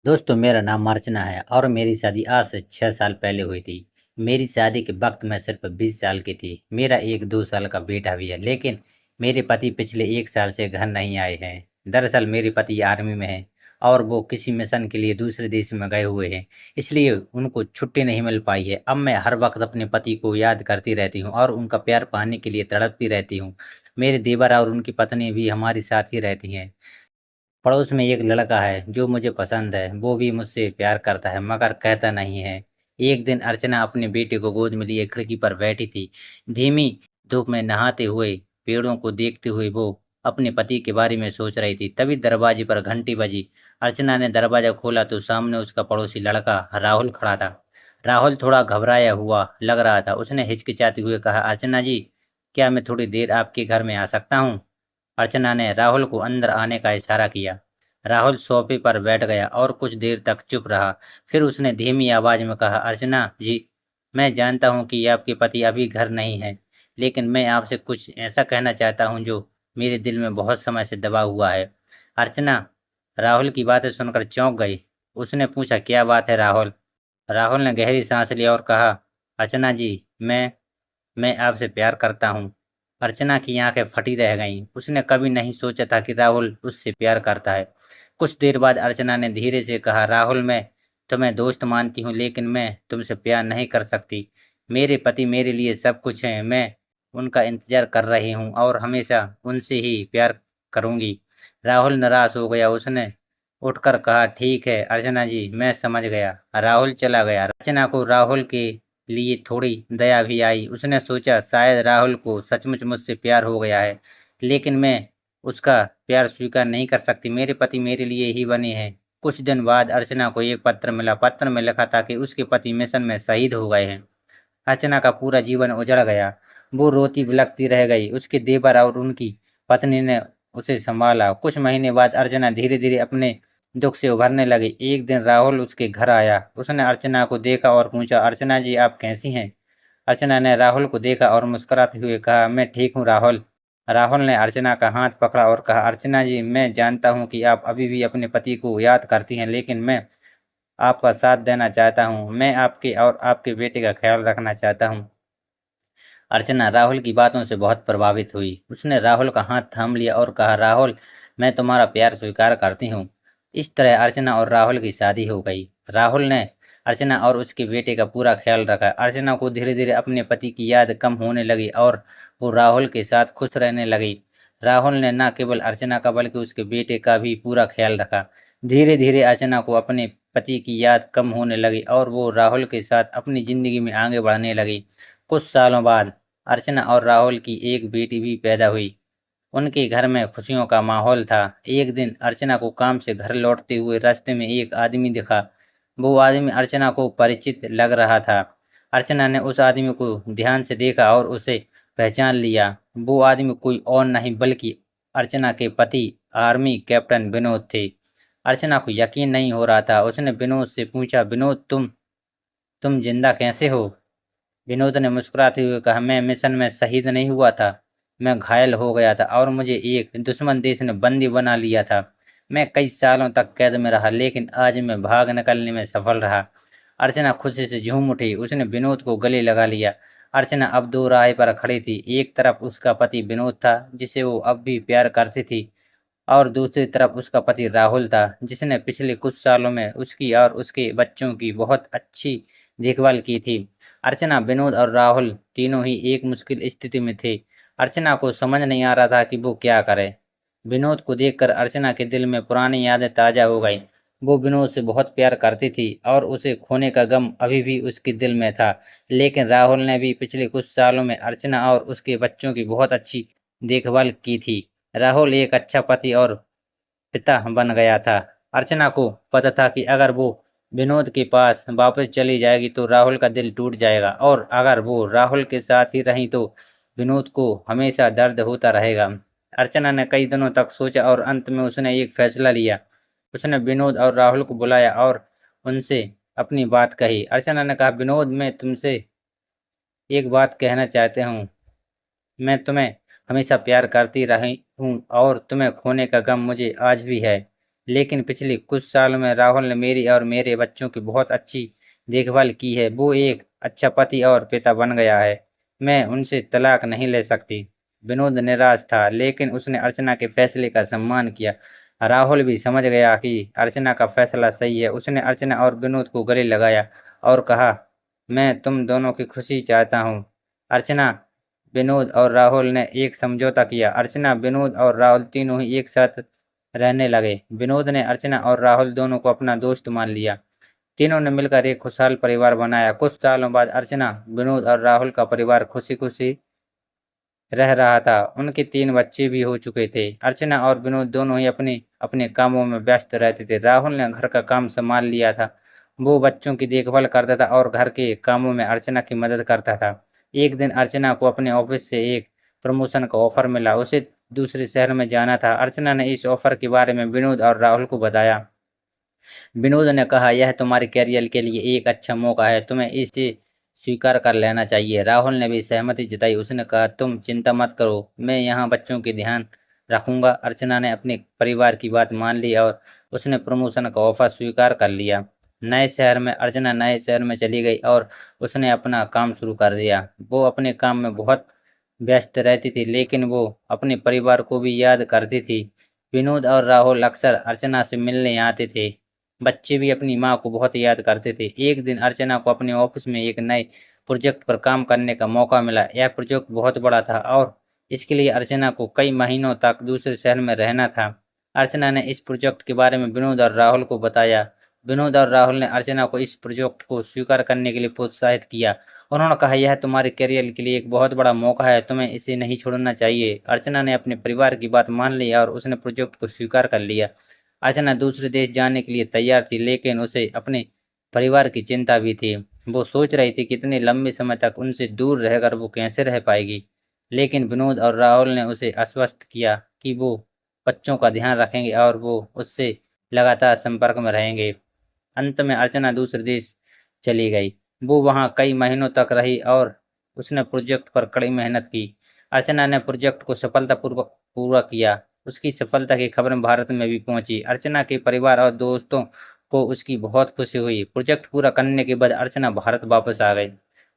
दोस्तों, मेरा नाम अर्चना है और मेरी शादी आज से 6 साल पहले हुई थी। मेरी शादी के वक्त मैं सिर्फ 20 साल की थी। मेरा एक 2 साल का बेटा भी है, लेकिन मेरे पति पिछले 1 साल से घर नहीं आए हैं। दरअसल मेरे पति आर्मी में हैं और वो किसी मिशन के लिए दूसरे देश में गए हुए हैं, इसलिए उनको छुट्टी नहीं मिल पाई है। अब मैं हर वक्त अपने पति को याद करती रहती हूँ और उनका प्यार पाने के लिए तड़पती रहती हूँ। मेरे देवर और उनकी पत्नी भी हमारे साथ ही रहती हैं। पड़ोस में एक लड़का है जो मुझे पसंद है, वो भी मुझसे प्यार करता है मगर कहता नहीं है। एक दिन अर्चना अपने बेटे को गोद में लिए खिड़की पर बैठी थी। धीमी धूप में नहाते हुए पेड़ों को देखते हुए वो अपने पति के बारे में सोच रही थी। तभी दरवाजे पर घंटी बजी। अर्चना ने दरवाजा खोला तो सामने उसका पड़ोसी लड़का राहुल खड़ा था। राहुल थोड़ा घबराया हुआ लग रहा था। उसने हिचकिचाते हुए कहा, अर्चना जी, क्या मैं थोड़ी देर आपके घर में आ सकता हूँ? अर्चना ने राहुल को अंदर आने का इशारा किया। राहुल सोफे पर बैठ गया और कुछ देर तक चुप रहा। फिर उसने धीमी आवाज में कहा, अर्चना जी, मैं जानता हूँ कि आपके पति अभी घर नहीं है, लेकिन मैं आपसे कुछ ऐसा कहना चाहता हूँ जो मेरे दिल में बहुत समय से दबा हुआ है। अर्चना राहुल की बातें सुनकर चौंक गई। उसने पूछा, क्या बात है राहुल? राहुल ने गहरी सांस ली और कहा, अर्चना जी, मैं आपसे प्यार करता हूँ। अर्चना की आंखें फटी रह गईं। उसने कभी नहीं सोचा था कि राहुल उससे प्यार करता है। कुछ देर बाद अर्चना ने धीरे से कहा, राहुल, मैं तुम्हें दोस्त मानती हूँ, लेकिन मैं तुमसे प्यार नहीं कर सकती। मेरे पति मेरे लिए सब कुछ हैं। मैं उनका इंतजार कर रही हूँ और हमेशा उनसे ही प्यार करूँगी। राहुल निराश हो गया। उसने उठकर कहा, ठीक है अर्चना जी, मैं समझ गया। राहुल चला गया। अर्चना को राहुल के लिए थोड़ी दया भी आई। उसने सोचा, शायद राहुल को सचमुच मुझसे प्यार हो गया है, लेकिन मैं उसका प्यार स्वीकार नहीं कर सकती। मेरे पति मेरे लिए ही बने हैं। कुछ दिन बाद अर्चना को एक पत्र मिला। पत्र में लिखा था कि उसके पति मिशन में शहीद हो गए हैं। अर्चना का पूरा जीवन उजड़ गया। वो रोती बिलखती रह गई। उसके देवर और उनकी पत्नी ने उसे संभाला। कुछ महीने बाद अर्चना धीरे धीरे अपने दुख से उभरने लगी। एक दिन राहुल उसके घर आया। उसने अर्चना को देखा और पूछा, अर्चना जी, आप कैसी हैं? अर्चना ने राहुल को देखा और मुस्कुराते हुए कहा, मैं ठीक हूँ राहुल। राहुल ने अर्चना का हाथ पकड़ा और कहा, अर्चना जी, मैं जानता हूँ कि आप अभी भी अपने पति को याद करती हैं, लेकिन मैं आपका साथ देना चाहता हूँ। मैं आपके और आपके बेटे का ख्याल रखना चाहता हूँ। अर्चना राहुल की बातों से बहुत प्रभावित हुई। उसने राहुल का हाथ थाम लिया और कहा, राहुल, मैं तुम्हारा प्यार स्वीकार करती हूँ। इस तरह अर्चना और राहुल की शादी हो गई। राहुल ने अर्चना और उसके बेटे का पूरा ख्याल रखा। अर्चना को धीरे धीरे अपने पति की याद कम होने लगी और वो राहुल के साथ खुश रहने लगी। राहुल ने न केवल अर्चना का बल्कि उसके बेटे का भी पूरा ख्याल रखा। धीरे धीरे अर्चना को अपने पति की याद कम होने लगी और वो राहुल के साथ अपनी जिंदगी में आगे बढ़ने लगी। कुछ सालों बाद अर्चना और राहुल की एक बेटी भी पैदा हुई। उनके घर में खुशियों का माहौल था। एक दिन अर्चना को काम से घर लौटते हुए रास्ते में एक आदमी दिखा। वो आदमी अर्चना को परिचित लग रहा था। अर्चना ने उस आदमी को ध्यान से देखा और उसे पहचान लिया। वो आदमी कोई और नहीं बल्कि अर्चना के पति आर्मी कैप्टन विनोद थे। अर्चना को यकीन नहीं हो रहा था। उसने विनोद से पूछा, विनोद, तुम जिंदा कैसे हो? विनोद ने मुस्कुराते हुए कहा, मैं मिशन में शहीद नहीं हुआ था। मैं घायल हो गया था और मुझे एक दुश्मन देश ने बंदी बना लिया था। मैं कई सालों तक कैद में रहा, लेकिन आज मैं भाग निकलने में सफल रहा। अर्चना खुशी से झूम उठी। उसने विनोद को गले लगा लिया। अर्चना अब दो राह पर खड़ी थी। एक तरफ उसका पति विनोद था, जिसे वो अब भी प्यार करती थी, और दूसरी तरफ उसका पति राहुल था, जिसने पिछले कुछ सालों में उसकी और उसके बच्चों की बहुत अच्छी देखभाल की थी। अर्चना, विनोद और राहुल तीनों ही एक मुश्किल स्थिति में थे। अर्चना को समझ नहीं आ रहा था कि वो क्या करे। विनोद को देखकर अर्चना के दिल में पुरानी यादें ताजा हो गईं। वो विनोद से बहुत प्यार करती थी और उसे खोने का गम अभी भी उसके दिल में था। लेकिन राहुल ने भी पिछले कुछ सालों में अर्चना और उसके बच्चों की बहुत अच्छी देखभाल की थी। राहुल एक अच्छा पति और पिता बन गया था। अर्चना को पता था कि अगर वो विनोद के पास वापस चली जाएगी तो राहुल का दिल टूट जाएगा, और अगर वो राहुल के साथ ही रही तो विनोद को हमेशा दर्द होता रहेगा। अर्चना ने कई दिनों तक सोचा और अंत में उसने एक फैसला लिया। उसने विनोद और राहुल को बुलाया और उनसे अपनी बात कही। अर्चना ने कहा, विनोद, मैं तुमसे एक बात कहना चाहते हूँ। मैं तुम्हें हमेशा प्यार करती रही हूँ और तुम्हें खोने का गम मुझे आज भी है। लेकिन पिछले कुछ सालों में राहुल ने मेरी और मेरे बच्चों की बहुत अच्छी देखभाल की है। वो एक अच्छा पति और पिता बन गया है। मैं उनसे तलाक नहीं ले सकती। विनोद निराश था, लेकिन उसने अर्चना के फैसले का सम्मान किया। राहुल भी समझ गया कि अर्चना का फैसला सही है। उसने अर्चना और विनोद को गले लगाया और कहा, मैं तुम दोनों की खुशी चाहता हूँ। अर्चना, विनोद और राहुल ने एक समझौता किया। अर्चना, विनोद और राहुल तीनों ही एक साथ रहने लगे। विनोद ने अर्चना और राहुल दोनों को अपना दोस्त मान लिया। तीनों ने मिलकर एक खुशहाल परिवार बनाया। कुछ सालों बाद अर्चना, विनोद और राहुल का परिवार खुशी खुशी रह रहा था। उनके 3 बच्चे भी हो चुके थे। अर्चना और विनोद दोनों ही अपने अपने कामों में व्यस्त रहते थे। राहुल ने घर का काम संभाल लिया था। वो बच्चों की देखभाल करता था और घर के कामों में अर्चना की मदद करता था। एक दिन अर्चना को अपने ऑफिस से एक प्रमोशन का ऑफर मिला। उसे दूसरे शहर में जाना था। अर्चना ने इस ऑफर के बारे में विनोद और राहुल को बताया। विनोद ने कहा, यह तुम्हारे करियर के लिए एक अच्छा मौका है, तुम्हें इसे स्वीकार कर लेना चाहिए। राहुल ने भी सहमति जताई। उसने कहा, तुम चिंता मत करो, मैं यहाँ बच्चों की ध्यान रखूंगा। अर्चना ने अपने परिवार की बात मान ली और उसने प्रमोशन का ऑफर स्वीकार कर लिया। अर्चना नए शहर में चली गई और उसने अपना काम शुरू कर दिया। वो अपने काम में बहुत व्यस्त रहती थी, लेकिन वो अपने परिवार को भी याद करती थी। विनोद और राहुल अक्सर अर्चना से मिलने आते थे। बच्चे भी अपनी माँ को बहुत याद करते थे। एक दिन अर्चना को अपने ऑफिस में एक नए प्रोजेक्ट पर काम करने का मौका मिला। यह प्रोजेक्ट बहुत बड़ा था और इसके लिए अर्चना को कई महीनों तक दूसरे शहर में रहना था। अर्चना ने इस प्रोजेक्ट के बारे में विनोद और राहुल को बताया। विनोद और राहुल ने अर्चना को इस प्रोजेक्ट को स्वीकार करने के लिए प्रोत्साहित किया। उन्होंने कहा, यह तुम्हारे करियर के लिए एक बहुत बड़ा मौका है, तुम्हें इसे नहीं छोड़ना चाहिए। अर्चना ने अपने परिवार की बात मान ली और उसने प्रोजेक्ट को स्वीकार कर लिया। अर्चना दूसरे देश जाने के लिए तैयार थी, लेकिन उसे अपने परिवार की चिंता भी थी। वो सोच रही थी कि इतने लंबे समय तक उनसे दूर रहकर वो कैसे रह पाएगी। लेकिन विनोद और राहुल ने उसे आश्वस्त किया कि वो बच्चों का ध्यान रखेंगे और वो उससे लगातार संपर्क में रहेंगे। अंत में अर्चना दूसरे देश चली गई। वो वहाँ कई महीनों तक रही और उसने प्रोजेक्ट पर कड़ी मेहनत की। अर्चना ने प्रोजेक्ट को सफलतापूर्वक पूरा किया। उसकी सफलता की खबरें भारत में भी पहुंची। अर्चना के परिवार और दोस्तों को उसकी बहुत खुशी हुई। प्रोजेक्ट पूरा करने के बाद अर्चना भारत वापस आ गई।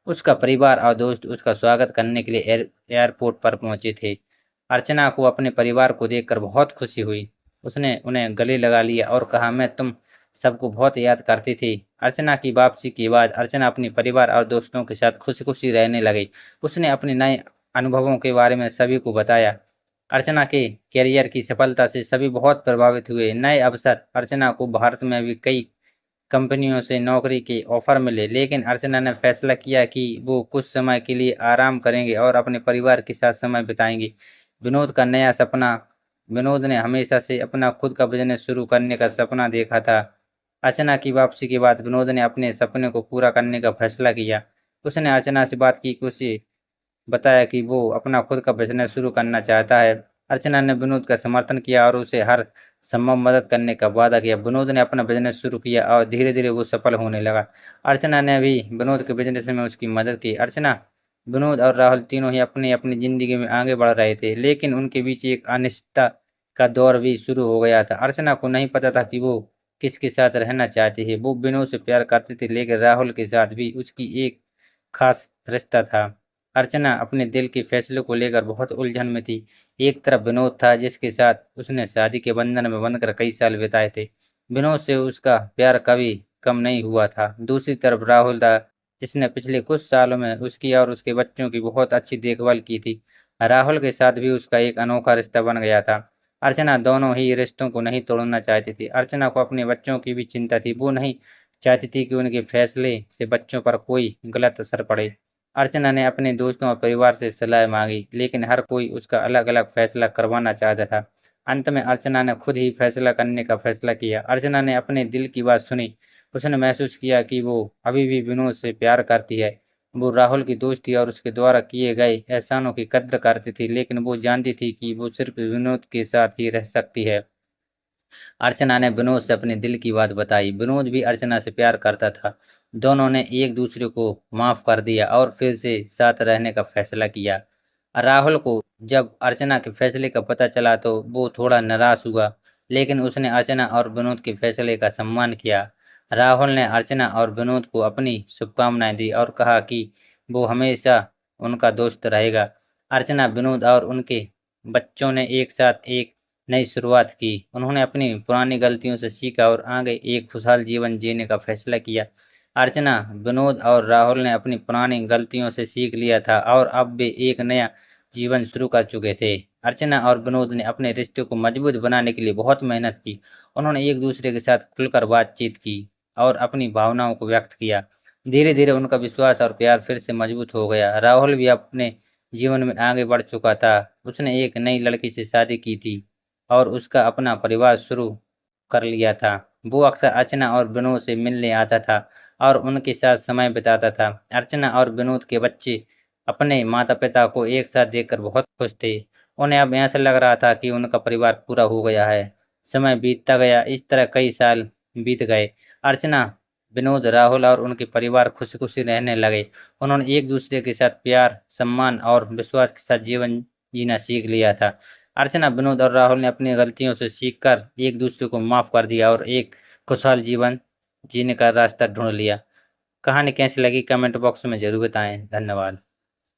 उसका परिवार और दोस्त उसका स्वागत करने के लिए एयरपोर्ट पर पहुंचे थे। अर्चना को अपने परिवार को देखकर बहुत खुशी हुई। उसने उन्हें गले लगा लिया और कहा, मैं तुम सबको बहुत याद करती थी। अर्चना की वापसी के बाद अर्चना अपने परिवार और दोस्तों के साथ खुशी खुशी रहने लगी। उसने अपने नए अनुभवों के बारे में सभी को बताया। अर्चना के करियर की सफलता से सभी बहुत प्रभावित हुए। नए अवसर, अर्चना को भारत में भी कई कंपनियों से नौकरी के ऑफर मिले, लेकिन अर्चना ने फैसला किया कि वो कुछ समय के लिए आराम करेंगे और अपने परिवार के साथ समय बिताएंगे। विनोद का नया सपना विनोद ने हमेशा से अपना खुद का बिजनेस शुरू करने का सपना देखा था। अर्चना की वापसी के बाद विनोद ने अपने सपने को पूरा करने का फैसला किया। उसने अर्चना से बात की, उसे बताया कि वो अपना खुद का बिजनेस शुरू करना चाहता है। अर्चना ने विनोद का समर्थन किया और उसे हर संभव मदद करने का वादा किया। विनोद ने अपना बिजनेस शुरू किया और धीरे धीरे वो सफल होने लगा। अर्चना ने भी विनोद के बिजनेस में उसकी मदद की। अर्चना, विनोद और राहुल तीनों ही अपनी अपनी जिंदगी में आगे बढ़ रहे थे, लेकिन उनके बीच एक अनिश्चितता का दौर भी शुरू हो गया था। अर्चना को नहीं पता था कि वो किसके साथ रहना चाहती है। वो विनोद से प्यार करती थी, लेकिन राहुल के साथ भी उसकी एक खास रिश्ता था। अर्चना अपने दिल के फैसले को लेकर बहुत उलझन में थी। एक तरफ विनोद था, जिसके साथ उसने शादी के बंधन में बंधकर कई साल बिताए थे। विनोद से उसका प्यार कभी कम नहीं हुआ था। दूसरी तरफ राहुल था, जिसने पिछले कुछ सालों में उसकी और उसके बच्चों की बहुत अच्छी देखभाल की थी। राहुल के साथ भी उसका एक अनोखा रिश्ता बन गया था। अर्चना दोनों ही रिश्तों को नहीं तोड़ना चाहती थी। अर्चना को अपने बच्चों की भी चिंता थी। वो नहीं चाहती थी कि उनके फैसले से बच्चों पर कोई गलत असर पड़े। अर्चना ने अपने दोस्तों और परिवार से सलाह मांगी, लेकिन हर कोई उसका अलग-अलग फैसला करवाना चाहता था। अंत में अर्चना ने खुद ही फैसला करने का फैसला किया। अर्चना ने अपने दिल की बात सुनी। उसने महसूस किया कि वो अभी भी विनोद से प्यार करती है। वो राहुल की दोस्ती और उसके द्वारा किए गए एहसानों की कद्र करती थी, लेकिन वो जानती थी कि वो सिर्फ विनोद के साथ ही रह सकती है। अर्चना ने विनोद से अपने दिल की बात बताई। विनोद भी अर्चना से प्यार करता था। दोनों ने एक दूसरे को माफ कर दिया और फिर से साथ रहने का फैसला किया। राहुल को जब अर्चना के फैसले का पता चला तो वो थोड़ा निराश हुआ। लेकिन उसने अर्चना और विनोद के फैसले का सम्मान किया। राहुल ने अर्चना और विनोद को अपनी शुभकामनाएं दी और कहा कि वो हमेशा उनका दोस्त रहेगा। अर्चना, विनोद और उनके बच्चों ने एक साथ एक नई शुरुआत की। उन्होंने अपनी पुरानी गलतियों से सीखा और आगे एक खुशहाल जीवन जीने का फैसला किया। अर्चना, विनोद और राहुल ने अपनी पुरानी गलतियों से सीख लिया था और अब वे एक नया जीवन शुरू कर चुके थे। अर्चना और विनोद ने अपने रिश्ते को मजबूत बनाने के लिए बहुत मेहनत की। उन्होंने एक दूसरे के साथ खुलकर बातचीत की और अपनी भावनाओं को व्यक्त किया। धीरे धीरे उनका विश्वास और प्यार फिर से मजबूत हो गया। राहुल भी अपने जीवन में आगे बढ़ चुका था। उसने एक नई लड़की से शादी की थी और उसका अपना परिवार शुरू कर लिया था। वो अक्सर अर्चना और विनोद से मिलने आता था और उनके साथ समय बिताता था। अर्चना और विनोद के बच्चे अपने माता-पिता को एक साथ देखकर बहुत खुश थे। उन्हें अब ऐसा लग रहा था कि उनका परिवार पूरा हो गया है। समय बीतता गया, इस तरह कई साल बीत गए। अर्चना, विनोद, राहुल और उनके परिवार खुशी-खुशी रहने लगे। उन्होंने एक दूसरे के साथ प्यार, सम्मान और विश्वास के साथ जीवन जीना सीख लिया था। अर्चना, विनोद और राहुल ने अपनी गलतियों से सीखकर एक दूसरे को माफ कर दिया और एक खुशहाल जीवन जीने का रास्ता ढूंढ लिया। कहानी कैसी लगी कमेंट बॉक्स में जरूर बताएं। धन्यवाद।